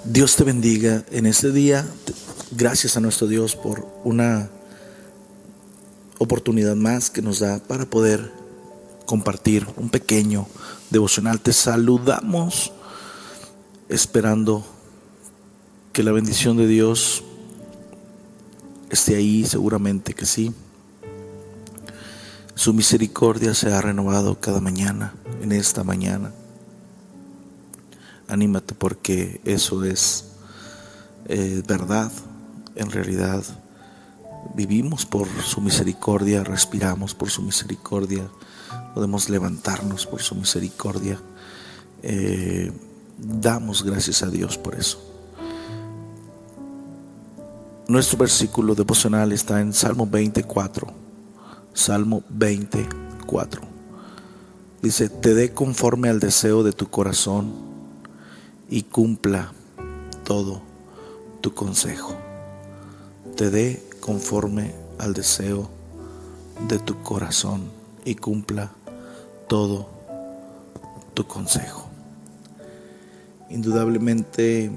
Dios te bendiga en este día. Gracias a nuestro Dios por una oportunidad más que nos da para poder compartir un pequeño devocional. Te saludamos esperando que la bendición de Dios esté ahí, seguramente que sí. Su misericordia se ha renovado cada mañana, en esta mañana. Anímate porque eso es verdad. En realidad vivimos por su misericordia, respiramos por su misericordia, podemos levantarnos por su misericordia. Damos gracias a Dios por eso. Nuestro versículo devocional está en Salmo 24. Salmo 24. Dice: te dé conforme al deseo de tu corazón y cumpla todo tu consejo. Te dé conforme al deseo de tu corazón y cumpla todo tu consejo. Indudablemente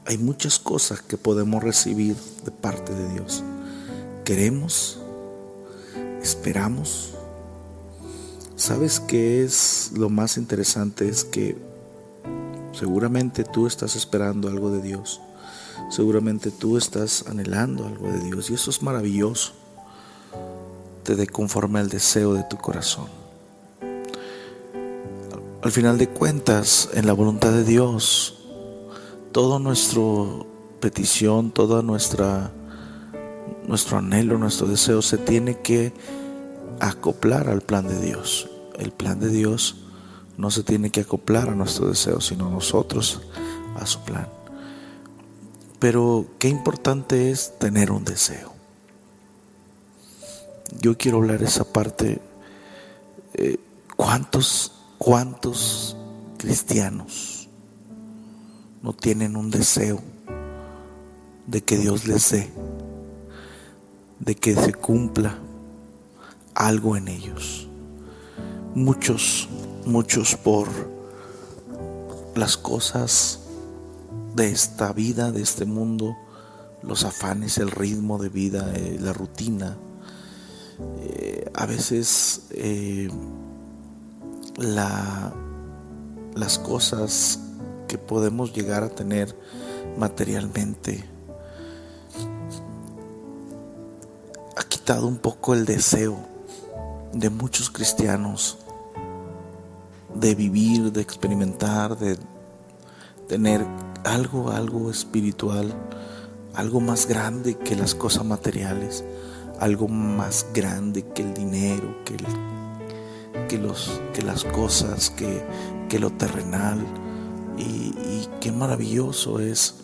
hay muchas cosas que podemos recibir de parte de Dios. Queremos, esperamos. ¿Sabes qué es lo más interesante? Es que seguramente tú estás esperando algo de Dios. Seguramente tú estás anhelando algo de Dios. Y eso es maravilloso. Te dé conforme al deseo de tu corazón. Al final de cuentas, en la voluntad de Dios, toda nuestra petición, todo nuestro anhelo, nuestro deseo se tiene que acoplar al plan de Dios. El plan de Dios no se tiene que acoplar a nuestro deseo, sino nosotros a su plan. Pero qué importante es tener un deseo. Yo quiero hablar esa parte. ¿Cuántos cristianos no tienen un deseo de que Dios les dé, de que se cumpla algo en ellos? Muchos por las cosas de esta vida, de este mundo, los afanes, el ritmo de vida, la rutina. A veces las cosas que podemos llegar a tener materialmente ha quitado un poco el deseo de muchos cristianos de vivir, de experimentar, de tener algo espiritual, algo más grande que las cosas materiales, algo más grande que el dinero, que las cosas, que lo terrenal. Y qué maravilloso es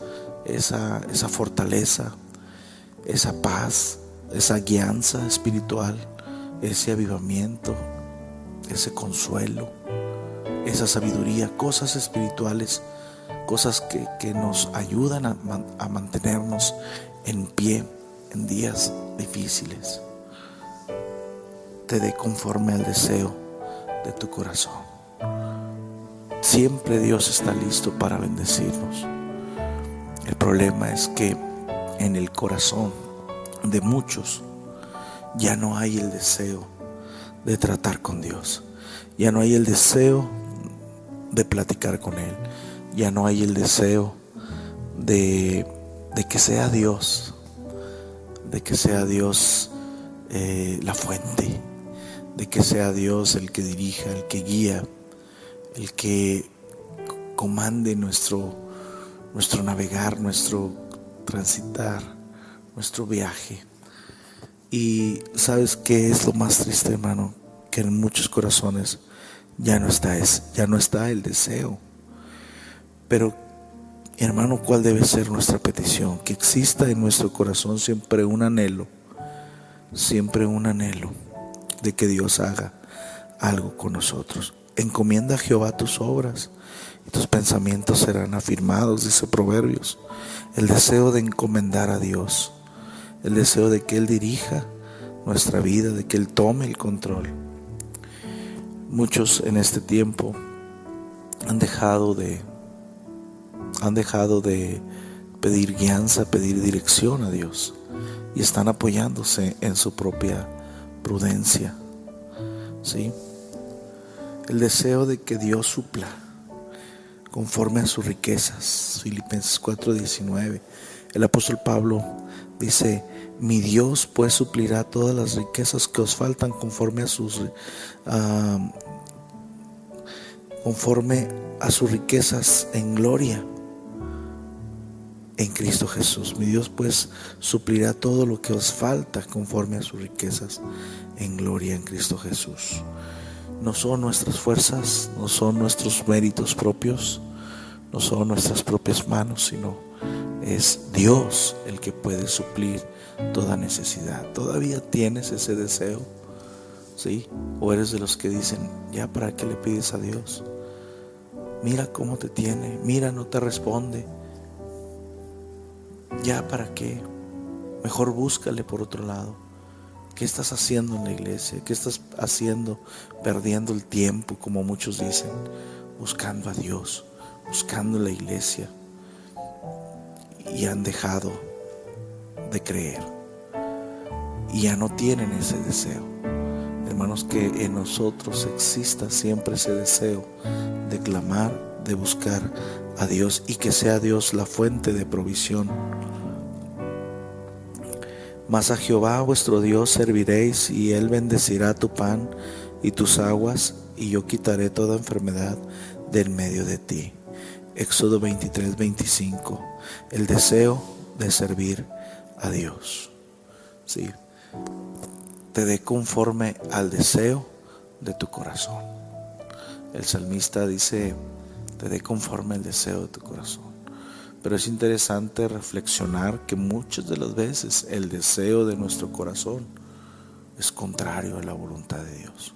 esa fortaleza, esa paz, esa guianza espiritual, ese avivamiento, ese consuelo, esa sabiduría, cosas espirituales, cosas que nos ayudan a mantenernos en pie en días difíciles. Te dé conforme al deseo de tu corazón. Siempre Dios está listo para bendecirnos. El problema es que en el corazón de muchos ya no hay el deseo de tratar con Dios. Ya no hay el deseo de platicar con Él. Ya no hay el deseo de que sea Dios, la fuente, de que sea Dios el que dirija, el que guía, el que comande nuestro navegar, nuestro transitar, nuestro viaje. Y ¿sabes qué es lo más triste, hermano? Que en muchos corazones ya no está el deseo. Pero, hermano, ¿cuál debe ser nuestra petición? Que exista en nuestro corazón siempre un anhelo de que Dios haga algo con nosotros. Encomienda a Jehová tus obras y tus pensamientos serán afirmados, dice Proverbios. El deseo de encomendar a Dios, el deseo de que Él dirija nuestra vida, de que Él tome el control. Muchos en este tiempo han dejado de Han dejado de pedir guianza, pedir dirección a Dios y están apoyándose en su propia prudencia. ¿Sí? El deseo de que Dios supla conforme a sus riquezas. Filipenses 4:19. El apóstol Pablo dice: mi Dios pues suplirá todas las riquezas que os faltan conforme a sus riquezas en gloria en Cristo Jesús. Mi Dios pues suplirá todo lo que os falta conforme a sus riquezas en gloria en Cristo Jesús. No son nuestras fuerzas, no son nuestros méritos propios, no son nuestras propias manos, sino es Dios el que puede suplir toda necesidad. ¿Todavía tienes ese deseo? ¿Sí? ¿O eres de los que dicen: ya para qué le pides a Dios? Mira cómo te tiene, mira, no te responde. ¿Ya para qué? Mejor búscale por otro lado. ¿Qué estás haciendo en la iglesia? ¿Qué estás haciendo perdiendo el tiempo, como muchos dicen? Buscando a Dios, buscando la iglesia, y han dejado de creer y ya no tienen ese deseo. Hermanos, que en nosotros exista siempre ese deseo de clamar, de buscar a Dios, y que sea Dios la fuente de provisión. Mas a Jehová vuestro Dios serviréis, y Él bendecirá tu pan y tus aguas, y yo quitaré toda enfermedad del medio de ti. Éxodo 23:25. El deseo de servir a Dios. Sí. Te dé conforme al deseo de tu corazón. El salmista dice: te dé conforme al deseo de tu corazón. Pero es interesante reflexionar que muchas de las veces el deseo de nuestro corazón es contrario a la voluntad de Dios.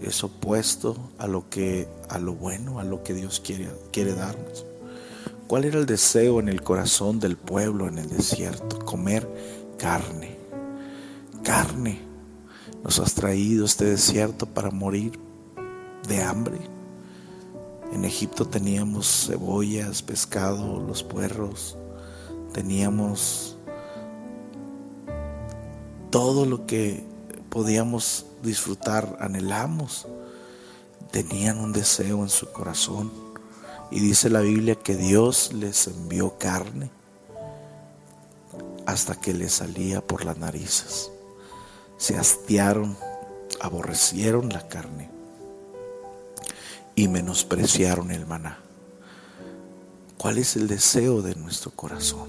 Es opuesto a lo bueno, a lo que Dios quiere darnos. ¿Cuál era el deseo en el corazón del pueblo en el desierto? Comer carne. Carne. Nos has traído este desierto para morir de hambre. En Egipto teníamos cebollas, pescado, los puerros, teníamos todo lo que podíamos disfrutar, anhelamos. Tenían un deseo en su corazón, y dice la Biblia que Dios les envió carne hasta que les salía por las narices. Se hastiaron, aborrecieron la carne y menospreciaron el maná. ¿Cuál es el deseo de nuestro corazón?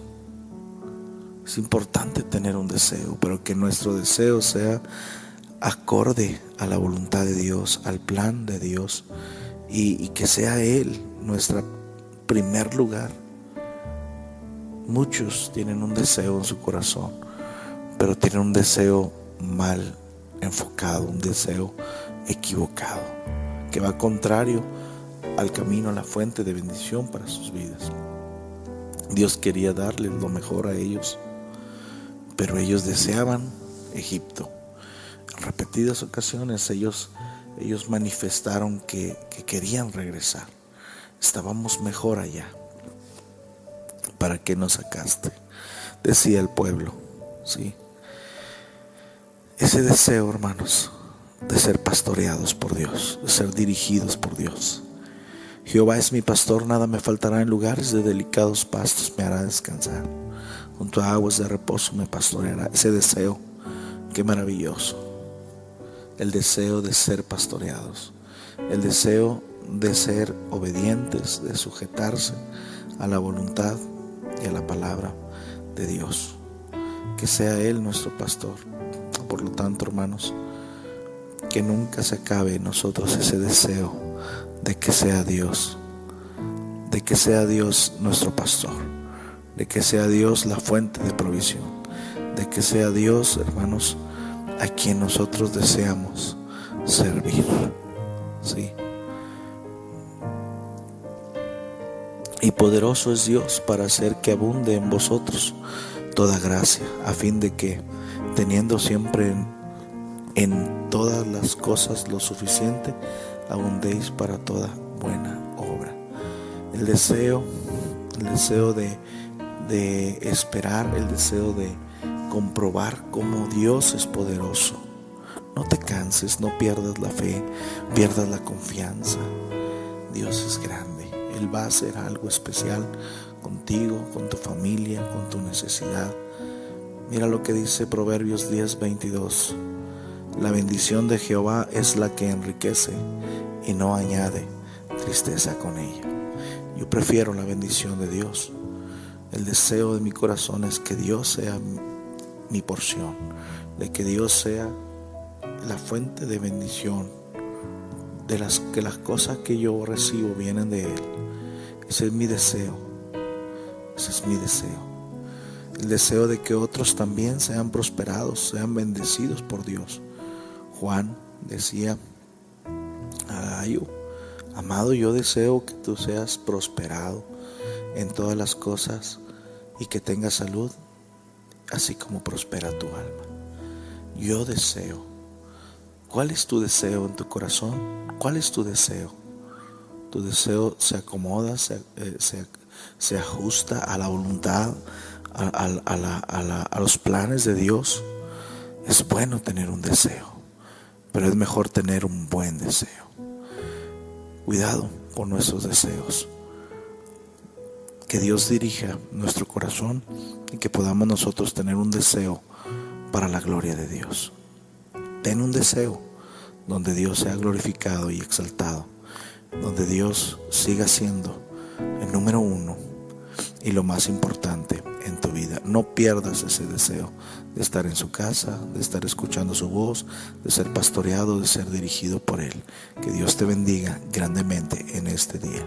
Es importante tener un deseo, pero que nuestro deseo sea acorde a la voluntad de Dios, al plan de Dios, y que sea Él nuestro primer lugar. Muchos tienen un deseo en su corazón, pero tienen un deseo mal enfocado, un deseo equivocado, que va contrario al camino, a la fuente de bendición para sus vidas. Dios quería darles lo mejor a ellos, pero ellos deseaban Egipto. En repetidas ocasiones ellos manifestaron que querían regresar. Estábamos mejor allá. ¿Para qué nos sacaste?, decía el pueblo. ¿Sí? Ese deseo, hermanos, de ser pastoreados por Dios, de ser dirigidos por Dios. Jehová es mi pastor, nada me faltará. En lugares de delicados pastos me hará descansar. Junto a aguas de reposo me pastoreará. Ese deseo, qué maravilloso. El deseo de ser pastoreados, el deseo de ser obedientes, de sujetarse a la voluntad y a la palabra de Dios. Que sea Él nuestro pastor. Por lo tanto, hermanos, que nunca se acabe en nosotros ese deseo de que sea Dios, de que sea Dios nuestro pastor, de que sea Dios la fuente de provisión, de que sea Dios, hermanos, a quien nosotros deseamos servir. ¿Sí? Y poderoso es Dios para hacer que abunde en vosotros toda gracia, a fin de que, teniendo siempre en todas las cosas lo suficiente, abundéis para toda buena obra. El deseo de esperar, el deseo de comprobar cómo Dios es poderoso. No te canses, no pierdas la fe, pierdas la confianza. Dios es grande, Él va a hacer algo especial contigo, con tu familia, con tu necesidad. Mira lo que dice Proverbios 10:22. La bendición de Jehová es la que enriquece y no añade tristeza con ella. Yo prefiero la bendición de Dios. El deseo de mi corazón es que Dios sea mi porción, de que Dios sea la fuente de bendición, que las cosas que yo recibo vienen de Él. Ese es mi deseo. Ese es mi deseo. El deseo de que otros también sean prosperados, sean bendecidos por Dios. Juan decía a Gallo: amado, yo deseo que tú seas prosperado en todas las cosas y que tengas salud, así como prospera tu alma. Yo deseo. ¿Cuál es tu deseo en tu corazón? ¿Cuál es tu deseo? ¿Tu deseo se acomoda, se ajusta a la voluntad, a los planes de Dios? Es bueno tener un deseo, pero es mejor tener un buen deseo. Cuidado con nuestros deseos. Que Dios dirija nuestro corazón y que podamos nosotros tener un deseo para la gloria de Dios. Ten un deseo donde Dios sea glorificado y exaltado, donde Dios siga siendo el número uno y lo más importante en tu vida. No pierdas ese deseo de estar en su casa, de estar escuchando su voz, de ser pastoreado, de ser dirigido por Él. Que Dios te bendiga grandemente en este día.